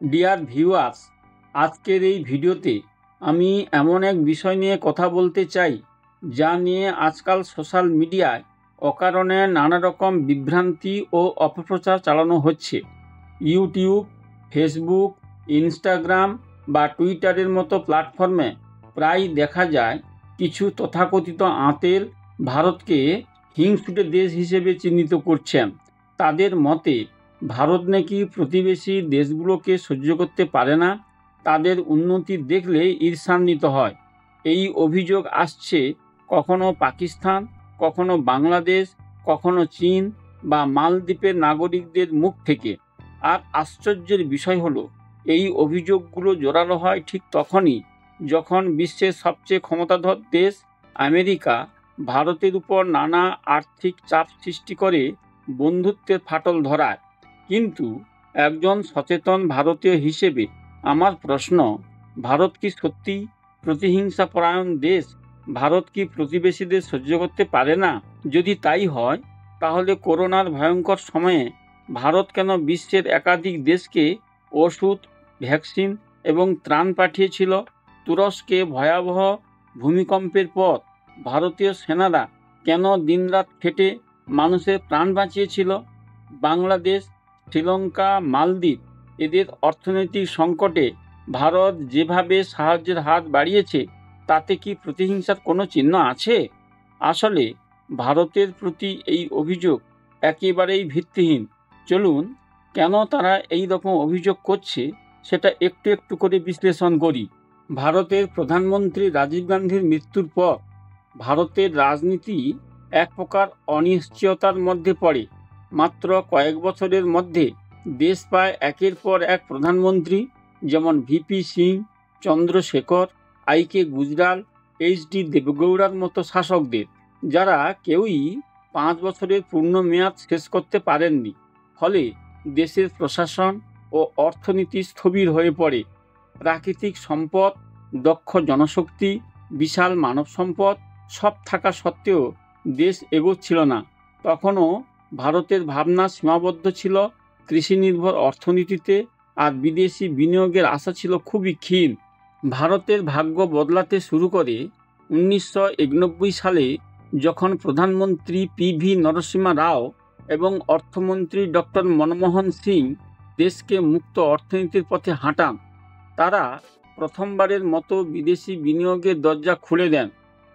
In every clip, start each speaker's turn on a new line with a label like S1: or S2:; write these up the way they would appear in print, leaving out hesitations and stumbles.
S1: Dear viewers, আজকের এই ভিডিওতে আমি এমন এক বিষয় নিয়ে কথা বলতে চাই যা নিয়ে আজকাল সোশ্যাল মিডিয়ায় অকারণে নানা রকম বিভ্রান্তি ও অপপ্রচার চালানো হচ্ছে। ইউটিউব, ফেসবুক, ইনস্টাগ্রাম বা টুইটারের মতো প্ল্যাটফর্মে প্রায় দেখা যায় কিছু তথাকথিত আঁতেল ভারতকে হিংসুটে দেশ হিসেবে চিহ্নিত করছেন। তাদের মতে ভারত নাকি প্রতিবেশী দেশগুলোকে সহ্য করতে পারে না, তাদের উন্নতি দেখলে ঈর্ষান্বিত হয়। এই অভিযোগ আসছে কখনো পাকিস্তান, কখনো বাংলাদেশ, কখনো চীন বা মালদ্বীপের নাগরিকদের মুখ থেকে। আর আশ্চর্যের বিষয় হলো, এই অভিযোগগুলো জোরালো হয় ঠিক তখনই যখন বিশ্বের সবচেয়ে ক্ষমতাধর দেশ আমেরিকা ভারতের উপর নানা আর্থিক চাপ সৃষ্টি করে বন্ধুত্বের ফাটল ধরায়। কিন্তু একজন সচেতন ভারতীয় হিসেবে আমার প্রশ্ন, ভারত কি সত্যিই প্রতিহিংসাপরায়ণ দেশ? ভারত কি প্রতিবেশীদের সহ্য করতে পারে না? যদি তাই হয়, তাহলে করোনার ভয়ঙ্কর সময়ে ভারত কেন বিশ্বের একাধিক দেশকে ওষুধ, ভ্যাকসিন এবং ত্রাণ পাঠিয়েছিল? তুরস্কে ভয়াবহ ভূমিকম্পের পর ভারতীয় সেনারা কেন দিনরাত খেটে মানুষের প্রাণ বাঁচিয়েছিল? বাংলাদেশ, শ্রীলঙ্কা, মালদ্বীপ এদের অর্থনৈতিক সংকটে ভারত যেভাবে সাহায্যের হাত বাড়িয়েছে, তাতে কি প্রতিহিংসার কোনো চিহ্ন আছে? আসলে ভারতের প্রতি এই অভিযোগ একেবারেই ভিত্তিহীন। চলুন, কেন তারা এই রকম অভিযোগ করছে সেটা একটু একটু করে বিশ্লেষণ করি। ভারতের প্রধানমন্ত্রী রাজীব গান্ধীর মৃত্যুর পর ভারতের রাজনীতি এক প্রকার অনিশ্চয়তার মধ্যে পড়ে। মাত্র কয়েক বছরের মধ্যে দেশ পায় একের পর এক প্রধানমন্ত্রী, যেমন ভিপি সিং, চন্দ্রশেখর, আইকে গুজরাল, এইচডি দেবগৌড়ার মতো শাসকদের, যারা কেউই 5 বছরের পূর্ণ মেয়াদ শেষ করতে পারেননি। ফলে দেশের প্রশাসন ও অর্থনীতি স্থবির হয়ে পড়ে। প্রাকৃতিক সম্পদ, দক্ষ জনশক্তি, বিশাল মানব সম্পদ সব থাকা সত্ত্বেও দেশ এগোচ্ছিল না। তখনও ভারতের ভাবনা সীমাবদ্ধ ছিল কৃষি নির্ভর অর্থনীতিতে, আর বিদেশি বিনিয়োগের আশা ছিল খুবই ক্ষীণ। ভারতের ভাগ্য বদলাতে শুরু করে 1991 সালে, যখন প্রধানমন্ত্রী পিভি নরসিম্হা রাও এবং অর্থমন্ত্রী ডক্টর মনমোহন সিং দেশকে মুক্ত অর্থনীতির পথে হাঁটান। তারা প্রথমবারের মতো বিদেশি বিনিয়োগের দরজা খুলে দেন।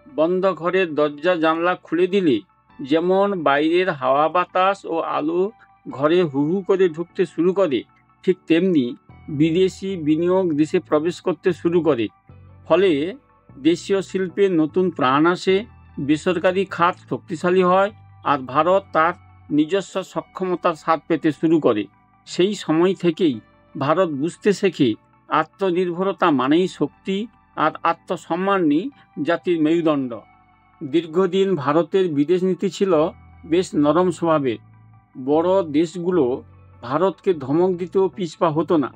S1: বন্ধ ঘরের দরজা জানলা খুলে দিলে যেমন বাইরের হাওয়া বাতাস ও আলো ঘরে হু হু করে ঢুকতে শুরু করে, ঠিক তেমনি বিদেশি বিনিয়োগ দেশে প্রবেশ করতে শুরু করে। ফলে দেশীয় শিল্পে নতুন প্রাণ আসে, বেসরকারি খাত শক্তিশালী হয়, আর ভারত তার নিজস্ব সক্ষমতার স্বাদ পেতে শুরু করে। সেই সময় থেকেই ভারত বুঝতে শেখে আত্মনির্ভরতা মানেই শক্তি, আর আত্মসম্মানই জাতির মেরুদণ্ড। দীর্ঘদিন ভারতের বিদেশ নীতি ছিল বেশ নরম স্বভাবের। বড় দেশগুলো ভারতকে ধমক দিতেও পিছপা হতো না,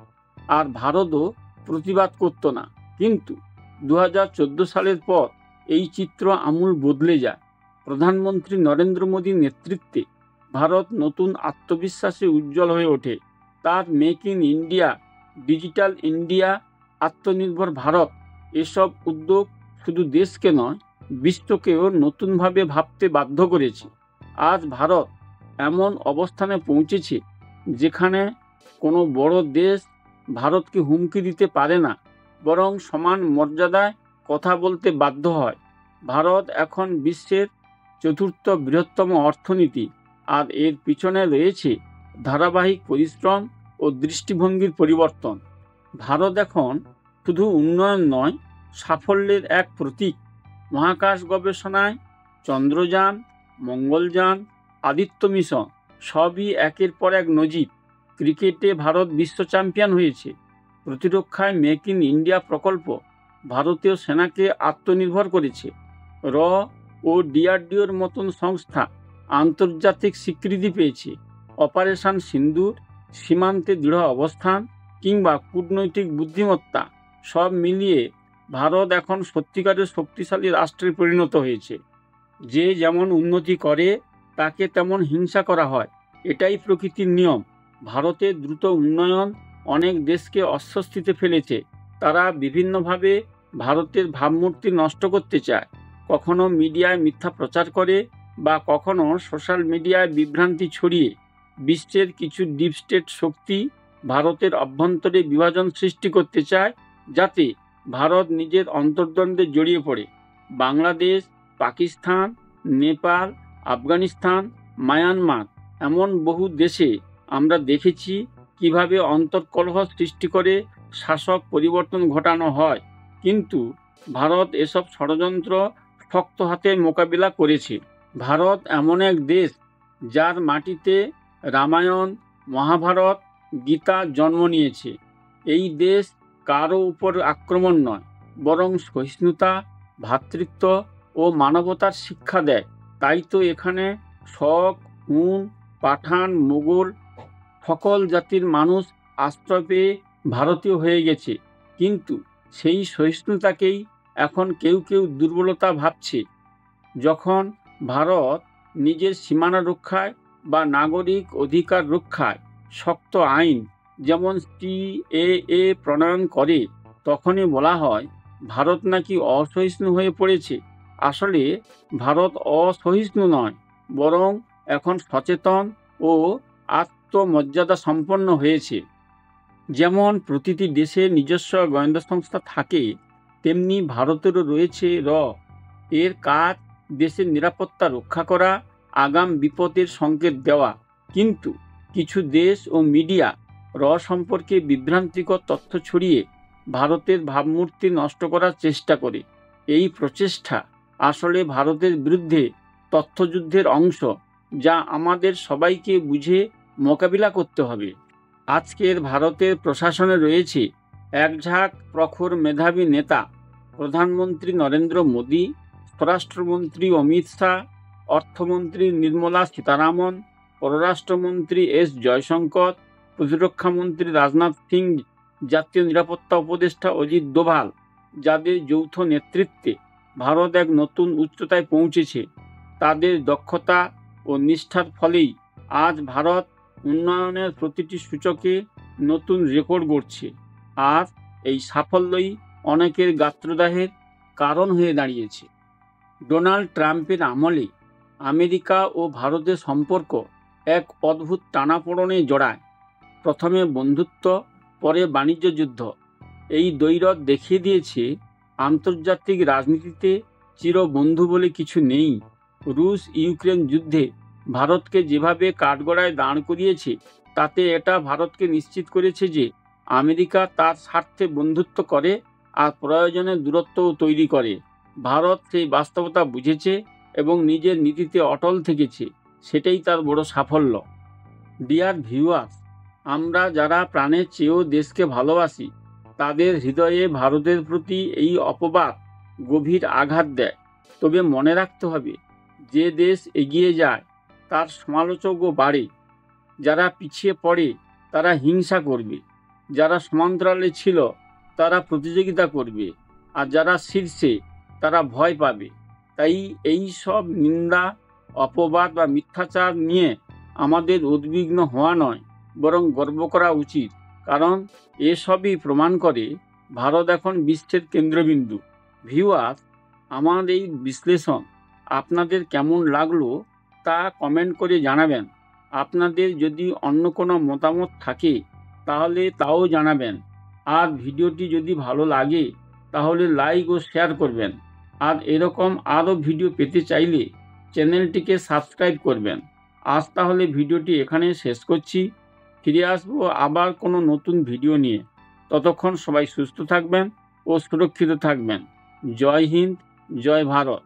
S1: আর ভারতও প্রতিবাদ করত না। কিন্তু 2014 সালের পর এই চিত্র আমূল বদলে যায়। প্রধানমন্ত্রী নরেন্দ্র মোদীর নেতৃত্বে ভারত নতুন আত্মবিশ্বাসে উজ্জ্বল হয়ে ওঠে। তার make in India, digital India, আত্মনির্ভর ভারত এসব উদ্যোগ শুধু দেশকে নয়, বিশ্বকেও নতুনভাবে ভাবতে বাধ্য করেছে। আজ ভারত এমন অবস্থানে পৌঁছেছে যেখানে কোনো বড় দেশ ভারতকে হুমকি দিতে পারে না, বরং সমান মর্যাদায় কথা বলতে বাধ্য হয়। ভারত এখন বিশ্বের চতুর্থ বৃহত্তম অর্থনীতি, আর এর পিছনে রয়েছে ধারাবাহিক পরিশ্রম ও দৃষ্টিভঙ্গির পরিবর্তন। ভারত এখন শুধু উন্নয়ন নয়, সাফল্যের এক প্রতীক। মহাকাশ গবেষণায় চন্দ্রযান, মঙ্গলযান, আদিত্য মিশন সবই একের পর এক নজির। ক্রিকেটে ভারত বিশ্ব চ্যাম্পিয়ন হয়েছে। প্রতিরক্ষায় মেক ইন ইন্ডিয়া প্রকল্প ভারতীয় সেনাকে আত্মনির্ভর করেছে। র ও ডিআরডিওর মতন সংস্থা আন্তর্জাতিক স্বীকৃতি পেয়েছে। অপারেশন সিন্দুর, সীমান্তে দৃঢ় অবস্থান কিংবা কূটনৈতিক বুদ্ধিমত্তা সব মিলিয়ে ভারত এখন সত্যিকারের শক্তিশালী রাষ্ট্রে পরিণত হয়েছে। যে যেমন উন্নতি করে তাকে তেমন হিংসা করা হয়, এটাই প্রকৃতির নিয়ম। ভারতের দ্রুত উন্নয়ন অনেক দেশকে অস্বস্তিতে ফেলেছে। তারা বিভিন্নভাবে ভারতের ভাবমূর্তি নষ্ট করতে চায়, কখনো মিডিয়ায় মিথ্যা প্রচার করে বা কখনো সোশ্যাল মিডিয়ায় বিভ্রান্তি ছড়িয়ে। বিশ্বের কিছু ডিপ স্টেট শক্তি ভারতের অভ্যন্তরে বিভাজন সৃষ্টি করতে চায়, যাতে ভারত নিজের অন্তর্দ্বন্দ্বে জড়িয়ে পড়ে। বাংলাদেশ, পাকিস্তান, নেপাল, আফগানিস্তান, মায়ানমার এমন বহু দেশে আমরা দেখেছি কিভাবে অন্তর্কলহ সৃষ্টি করে শাসক পরিবর্তন ঘটানো হয়, কিন্তু ভারত এসব ষড়যন্ত্র শক্ত হাতে মোকাবিলা করেছে। ভারত এমন এক দেশ যার মাটিতে রামায়ণ, মহাভারত, গীতা জন্ম নিয়েছে। এই দেশ কারো উপর আক্রমণ নয়, বরং সহিষ্ণুতা, ভ্রাতৃত্ব ও মানবতার শিক্ষা দেয়। তাই তো এখানে শক, হুন, পাঠান, মোগল সকল জাতির মানুষ আশ্রয় পেয়ে ভারতীয় হয়ে গেছে। কিন্তু সেই সহিষ্ণুতাকেই এখন কেউ কেউ দুর্বলতা ভাবছে। যখন ভারত নিজের সীমানা রক্ষায় বা নাগরিক অধিকার রক্ষায় শক্ত আইন যেমন CAA প্রণয়ন করে, তখনই বলা হয় ভারত নাকি অসহিষ্ণু হয়ে পড়েছে। আসলে ভারত অসহিষ্ণু নয়, বরং এখন সচেতন ও আত্মমর্যাদা সম্পন্ন হয়েছে। যেমন প্রতিটি দেশের নিজস্ব গোয়েন্দা সংস্থা থাকে, তেমনি ভারতেরও রয়েছে এর কাজ দেশের নিরাপত্তা রক্ষা করা, আগাম বিপদের সংকেত দেওয়া। কিন্তু কিছু দেশ ও মিডিয়া সম্পর্কে বিভ্রান্তিকর তথ্য ছড়িয়ে ভারতের ভাবমূর্তি নষ্ট করার চেষ্টা করে। এই প্রচেষ্টা আসলে ভারতের বিরুদ্ধে তথ্যযুদ্ধের অংশ, যা আমাদের সবাইকে বুঝে মোকাবিলা করতে হবে। আজকের ভারতের প্রশাসনে রয়েছে একঝাঁক প্রখর মেধাবী নেতা, প্রধানমন্ত্রী নরেন্দ্র মোদী, স্বরাষ্ট্রমন্ত্রী অমিত শাহ, অর্থমন্ত্রী নির্মলা সীতারামন, পররাষ্ট্রমন্ত্রী S জয়শঙ্কর, প্রতিরক্ষামন্ত্রী রাজনাথ সিং, জাতীয় নিরাপত্তা উপদেষ্টা অজিত দোভাল, যাদের যৌথ নেতৃত্বে ভারত এক নতুন উচ্চতায় পৌঁছেছে। তাদের দক্ষতা ও নিষ্ঠার ফলেই আজ ভারত উন্নয়নের প্রতিটি সূচকে নতুন রেকর্ড গড়ছে। আর এই সাফল্যই অনেকের গাত্রদাহের কারণ হয়ে দাঁড়িয়েছে। ডোনাল্ড ট্রাম্পের আমলে আমেরিকা ও ভারতের সম্পর্ক এক অদ্ভুত টানাপোড়েনে জড়ায়। প্রথমে বন্ধুত্ব, পরে বাণিজ্য যুদ্ধ। এই দ্বৈরথ দেখিয়ে দিয়েছে আন্তর্জাতিক রাজনীতিতে চিরবন্ধু বলে কিছু নেই। রুশ ইউক্রেন যুদ্ধে ভারতকে যেভাবে কাঠগড়ায় দাঁড় করিয়েছে, তাতে এটা ভারতকে নিশ্চিত করেছে যে আমেরিকা তার স্বার্থে বন্ধুত্ব করে আর প্রয়োজনে দূরত্বও তৈরি করে। ভারত সেই বাস্তবতা বুঝেছে এবং নিজের নীতিতে অটল থেকেছে। সেটাই তার বড় সাফল্য। ডিয়ার ভিউয়ার্স, আমরা যারা প্রাণের চেয়েও দেশকে ভালোবাসি, তাদের হৃদয়ে ভারতের প্রতি এই অপবাদ গভীর আঘাত দেয়। তবে মনে রাখতে হবে, যে দেশ এগিয়ে যায় তার সমালোচকও বাড়ে। যারা পিছিয়ে পড়ে তারা হিংসা করবে, যারা সমান্তরালে ছিল তারা প্রতিযোগিতা করবে, আর যারা শীর্ষে তারা ভয় পাবে। তাই এই সব নিন্দা, অপবাদ বা মিথ্যাচার নিয়ে আমাদের উদ্বিগ্ন হওয়া নয়, বরং গর্ব করা উচিত। কারণ এসবই প্রমাণ করে ভারত এখন বিশ্বের কেন্দ্রবিন্দু। ভিউয়ার্স, আমার এই বিশ্লেষণ আপনাদের কেমন লাগলো তা কমেন্ট করে জানাবেন। আপনাদের যদি অন্য কোনো মতামত থাকে তাহলে তাও জানাবেন। আর ভিডিওটি যদি ভালো লাগে তাহলে লাইক ও শেয়ার করবেন। আর এরকম আরও ভিডিও পেতে চাইলে চ্যানেলটিকে সাবস্ক্রাইব করবেন। আজ তাহলে ভিডিওটি এখানে শেষ করছি। ফিরে আসবো আবার কোনো নতুন ভিডিও নিয়ে। ততক্ষণ সবাই সুস্থ থাকবেন ও সুরক্ষিত থাকবেন। জয় হিন্দ, জয় ভারত।